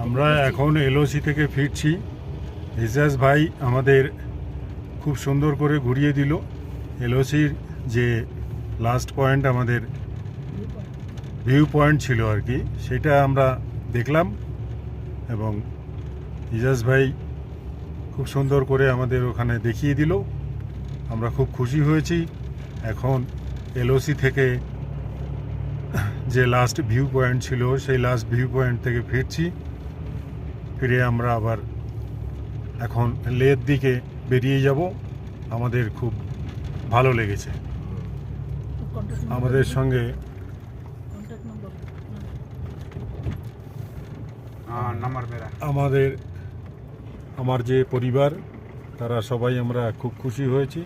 আমরা এখন এলওসি থেকে ফিরছি। এজাজ ভাই আমাদের খুব সুন্দর করে ঘুরিয়ে দিল। এলওসির যে লাস্ট পয়েন্ট আমাদের ভিউ পয়েন্ট ছিল আর কি, সেটা আমরা দেখলাম এবং এজাজ ভাই খুব সুন্দর করে আমাদের ওখানে দেখিয়ে দিল। আমরা খুব খুশি হয়েছি। এখন এলওসি থেকে যে লাস্ট ভিউ পয়েন্ট ছিল সেই লাস্ট ভিউ পয়েন্ট থেকে ফিরছি। ফিরে আমরা আবার এখন লের দিকে বেরিয়ে যাব। আমাদের খুব ভালো লেগেছে। আমাদের সঙ্গে আমার যে পরিবার, তারা সবাই আমরা খুব খুশি হয়েছি।